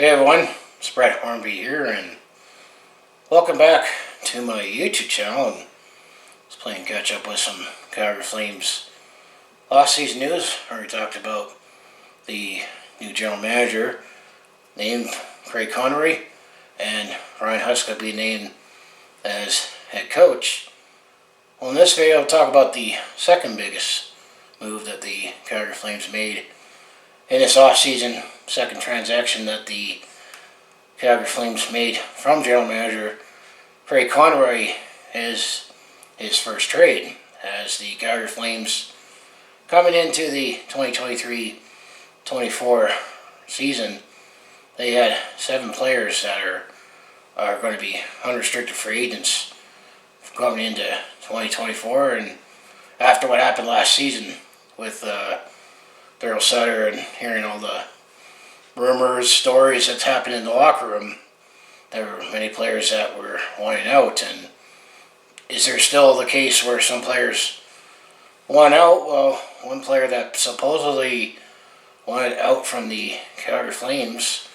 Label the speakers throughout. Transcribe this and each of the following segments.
Speaker 1: Hey everyone, it's Brett Hornby here, and welcome back to my YouTube channel. And just playing catch up with some Calgary Flames last season news. I already talked about the new general manager named Craig Conroy and Ryan Huska being named as head coach. Well, in this video, I'll talk about the second biggest move that the Calgary Flames made in this off-season, second transaction that the Calgary Flames made from general manager Craig Conroy is his first trade, as the Calgary Flames coming into the 2023-24 season, they had 7 players that are going to be unrestricted free agents coming into 2024, and after what happened last season with Darryl Sutter and hearing all the rumors, stories that's happened in the locker room, there were many players that were wanting out. And is there still the case where some players want out? Well, one player that supposedly wanted out from the Calgary Flames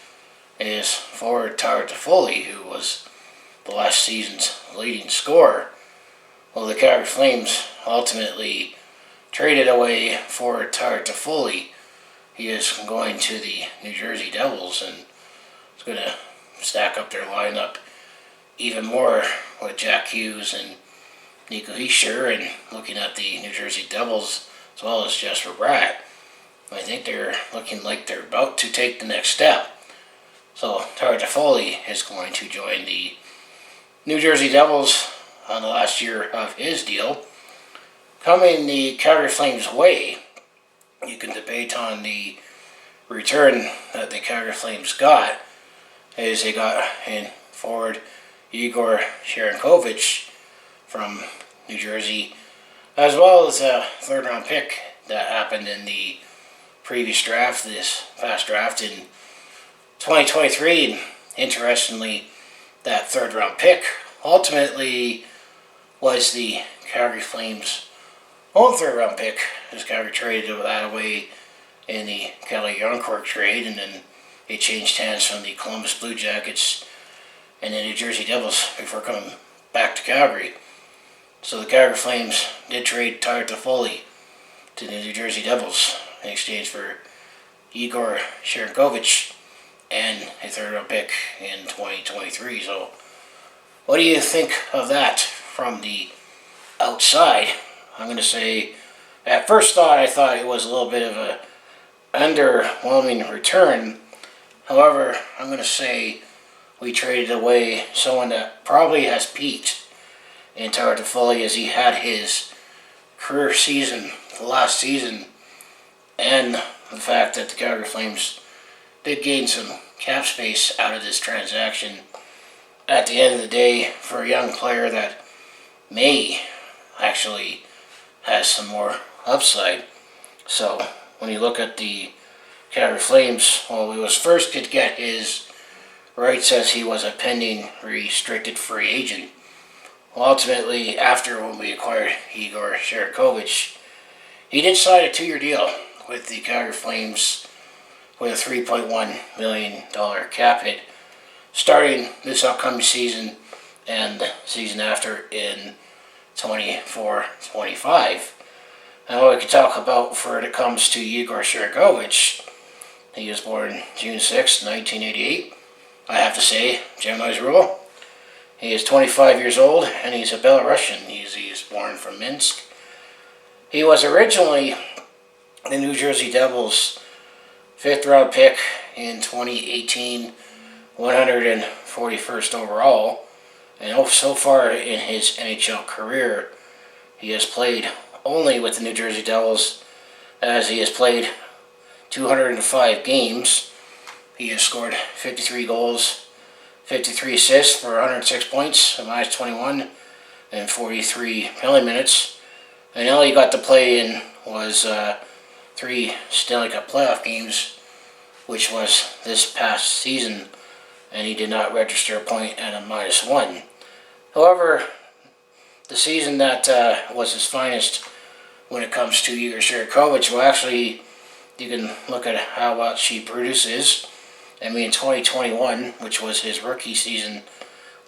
Speaker 1: is forward Tyler Toffoli, who was the last season's leading scorer. Well, the Calgary Flames ultimately traded away forward Tyler Toffoli. He is going to the New Jersey Devils, and is going to stack up their lineup even more with Jack Hughes and Nico Hischier, and looking at the New Jersey Devils as well as Jesper Bratt. I think they're looking like they're about to take the next step. So Tyler Toffoli is going to join the New Jersey Devils on the last year of his deal. Coming the Calgary Flames' way, you can debate on the return that the Calgary Flames got, as they got in forward Igor Sharangovich from New Jersey, as well as a third-round pick that happened in the previous draft, this past draft in 2023. And interestingly, that third-round pick ultimately was the Calgary Flames' own third-round pick, as Calgary traded that away in the Kelly Youngcourt trade, and then it changed hands from the Columbus Blue Jackets and the New Jersey Devils before coming back to Calgary. So the Calgary Flames did trade Tyler Toffoli to the New Jersey Devils in exchange for Igor Sharangovich and a third-round pick in 2023. So what do you think of that from the outside? I'm going to say, at first thought, I thought it was a little bit of a underwhelming return. However, I'm going to say we traded away someone that probably has peaked in Tyler Toffoli, as he had his career season last season, and the fact that the Calgary Flames did gain some cap space out of this transaction at the end of the day for a young player that may actually has some more upside. So when you look at the Calgary Flames, well, he was first to get his rights as he was a pending restricted free agent. Well, ultimately, after when we acquired Igor Sharangovich, he did sign a 2-year deal with the Calgary Flames with a $3.1 million cap hit, starting this upcoming season and the season after in 24-25. And what we can talk about when it comes to Igor Sharangovich, he was born June 6, 1988. I have to say, Gemini's rule. He is 25 years old, and he's a Belarusian. He's born from Minsk. He was originally the New Jersey Devils' 5th-round pick in 2018, 141st overall. And so far in his NHL career, he has played only with the New Jersey Devils, as he has played 205 games. He has scored 53 goals, 53 assists for 106 points, a minus 21, and 43 penalty minutes. And all he got to play in was 3 Stanley Cup playoff games, which was this past season, and he did not register a point at a minus 1. However, the season that was his finest when it comes to Igor Sharangovich, well, actually, you can look at how much he produces I mean, in 2021, which was his rookie season,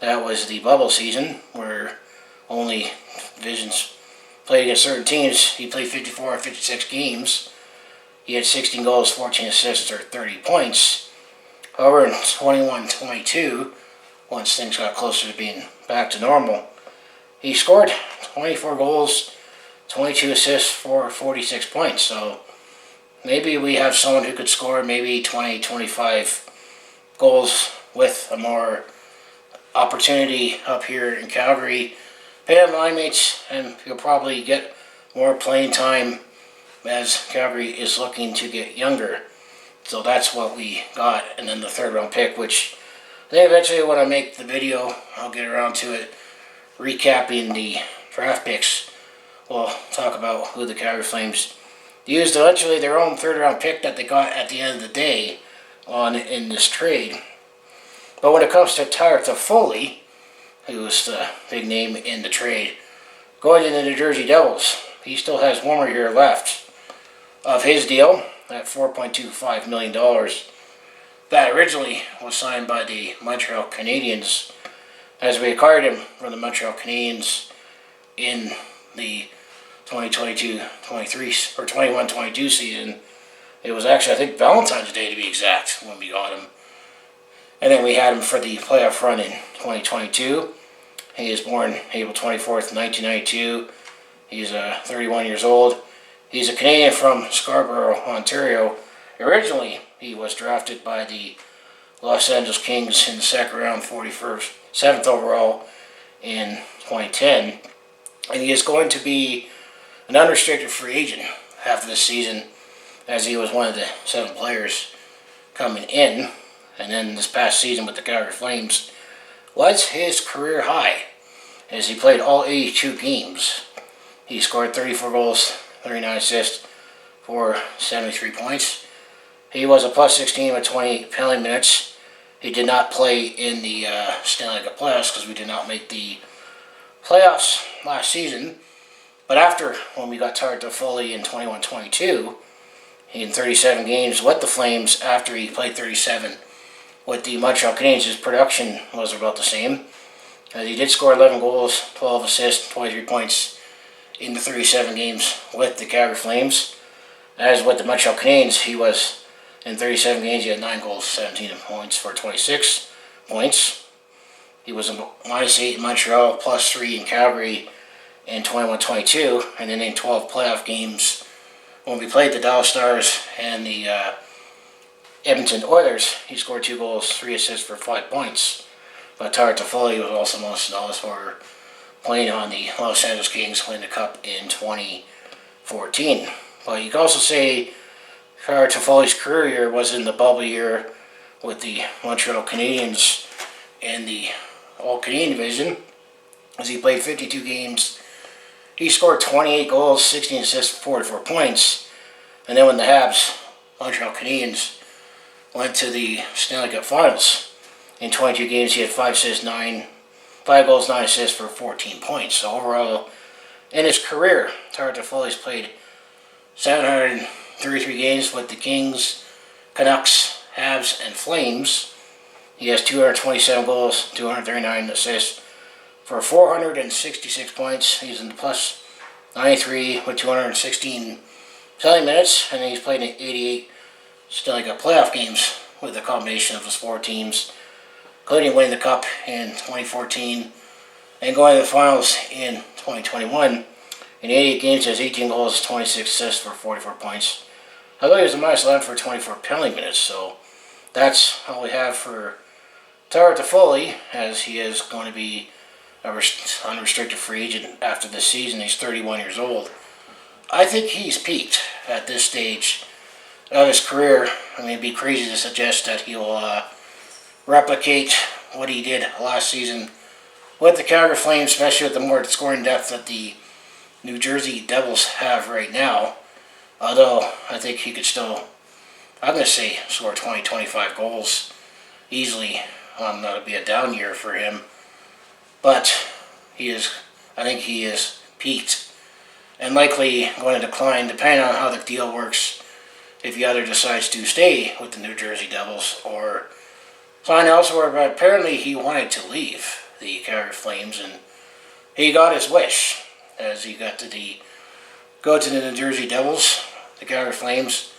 Speaker 1: that was the bubble season where only divisions played against certain teams. He played 54 or 56 games. He had 16 goals, 14 assists, or 30 points. However, in 21-22, once things got closer to being back to normal, he scored 24 goals, 22 assists for 46 points. So maybe we have someone who could score maybe 20, 25 goals with a more opportunity up here in Calgary. Pay him line mates, and he'll probably get more playing time as Calgary is looking to get younger. So that's what we got. And then the third round pick, which I think eventually when I make the video, I'll get around to it, recapping the draft picks. We'll talk about who the Calgary Flames used eventually their own third round pick that they got at the end of the day in this trade. But when it comes to Tyler Toffoli, who was the big name in the trade, going to the New Jersey Devils, he still has one more year left of his deal at $4.25 million. That originally was signed by the Montreal Canadiens, as we acquired him from the Montreal Canadiens in the 2022-23 or 21-22 season. It was actually, I think, Valentine's Day to be exact when we got him. And then we had him for the playoff run in 2022. He was born April 24th, 1992. He's 31 years old. He's a Canadian from Scarborough, Ontario. Originally, he was drafted by the Los Angeles Kings in the second round, 7th overall in 2010. And he is going to be an unrestricted free agent after this season, as he was one of the 7 players coming in. And then this past season with the Calgary Flames was his career high, as he played all 82 games. He scored 34 goals, 39 assists for 73 points. He was a plus 16 with 20 penalty minutes. He did not play in the Stanley Cup playoffs because we did not make the playoffs last season. But after, when we got Tyler Toffoli in 21-22, in 37 games with the Flames, after he played 37 with the Montreal Canadiens, his production was about the same. He did score 11 goals, 12 assists, 23 points in the 37 games with the Calgary Flames. As with the Montreal Canadiens, he was in 37 games, he had 9 goals, 17 points for 26 points. He was a -8 in Montreal, +3 in Calgary in 21-22, and then in 12 playoff games when we played the Dallas Stars and the Edmonton Oilers, he scored 2 goals, 3 assists for 5 points. But Tyler Toffoli was also most noticed for playing on the Los Angeles Kings, winning the Cup in 2014. But you can also say Tyler Toffoli's career year was in the bubble year with the Montreal Canadiens in the All-Canadian division, as he played 52 games. He scored 28 goals, 16 assists, 44 points. And then when the Habs, Montreal Canadiens, went to the Stanley Cup Finals, in 22 games he had 5 goals, 9 assists for 14 points. So overall, in his career, Tyler Toffoli's played 733 games with the Kings, Canucks, Habs, and Flames. He has 227 goals, 239 assists for 466 points. He's in the plus 93 with 216 penalty minutes, and he's played in 88 Stanley Cup playoff games with a combination of the 4 teams, including winning the Cup in 2014 and going to the Finals in 2021. In 88 games, he has 18 goals, 26 assists for 44 points. I believe he was a -11 for 24 penalty minutes, so that's all we have for Tyler Toffoli, as he is going to be an unrestricted free agent after this season. He's 31 years old. I think he's peaked at this stage of his career. I mean, it'd be crazy to suggest that he'll replicate what he did last season with the Calgary Flames, especially with the more scoring depth that the New Jersey Devils have right now. Although, I think he could still, I'm going to say, score 20, 25 goals easily. That'll be a down year for him. But I think he is peaked and likely going to decline depending on how the deal works if he either decides to stay with the New Jersey Devils or sign elsewhere. But apparently he wanted to leave the Calgary Flames, and he got his wish as he got to go to the New Jersey Devils, the Calgary Flames.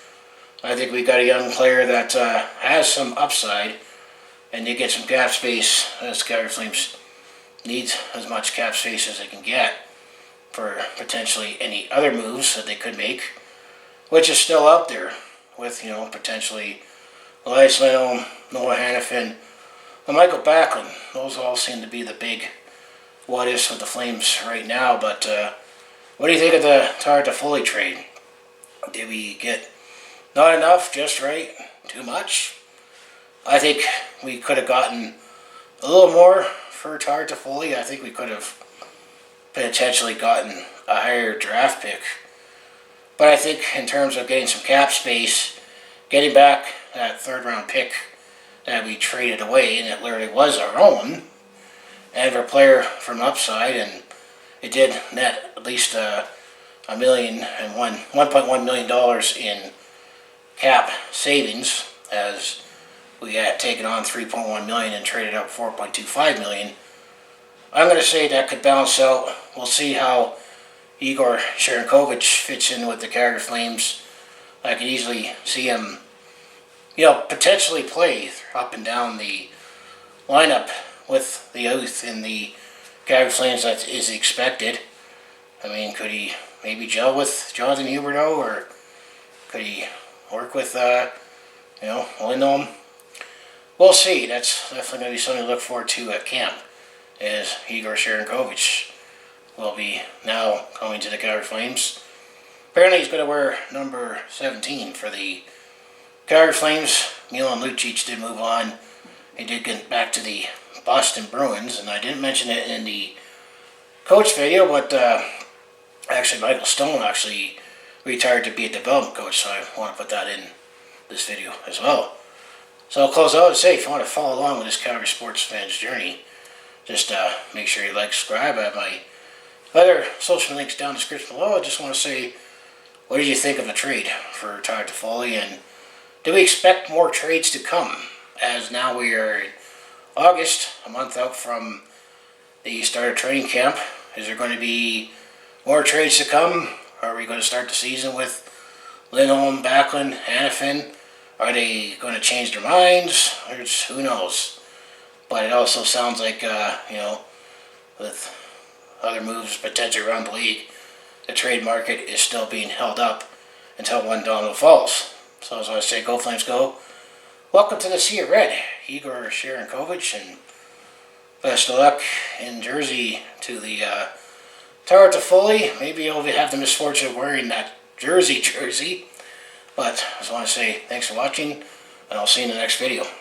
Speaker 1: I think we got a young player that has some upside, and you get some cap space, as the Calgary Flames need as much cap space as they can get for potentially any other moves that they could make, which is still out there with, potentially Elias Lindholm, Noah Hannafin, and Michael Backlund. Those all seem to be the big what-ifs with the Flames right now. But what do you think of the Tyler Toffoli trade? Did we get not enough, just right, too much? I think we could have gotten a little more for Tyler Toffoli. I think we could have potentially gotten a higher draft pick. But I think in terms of getting some cap space, getting back that third-round pick that we traded away, and it literally was our own, and for a player from upside, and it did net at least $1.1 million in cap savings, as we had taken on $3.1 million and traded out $4.25 million. I'm going to say that could balance out. We'll see how Igor Sharangovich fits in with the Calgary Flames. I could easily see him, potentially play up and down the lineup with the youth in the Calgary Flames that is expected. I mean, could he maybe gel with Jonathan Huberdeau, or could he work with, Lindholm? We'll see. That's definitely going to be something to look forward to at camp, as Igor Sharangovich will be now coming to the Calgary Flames. Apparently he's going to wear number 17 for the Calgary Flames. Milan Lucic did move on. He did get back to the Boston Bruins, and I didn't mention it in the coach video, but actually Michael Stone actually retired to be a development coach, so I want to put that in this video as well. So I'll close out and say, if you want to follow along with this Calgary sports fans journey, just make sure you like, subscribe. I have my other social links down in the description below. I just want to say, what did you think of the trade for Tyler Toffoli, and do we expect more trades to come, as now we are in August, a month out from the start of training camp? Is there going to be more trades to come? Are we going to start the season with Lindholm, Backlund, Hannafin? Are they going to change their minds? Who knows? But it also sounds like, with other moves potentially around the league, the trade market is still being held up until one domino falls. So as I say, go Flames go. Welcome to the Sea of Red, Igor Sharangovich, and best of luck in Jersey to the Tyler Toffoli. Maybe you'll have the misfortune of wearing that jersey. But I just want to say thanks for watching, and I'll see you in the next video.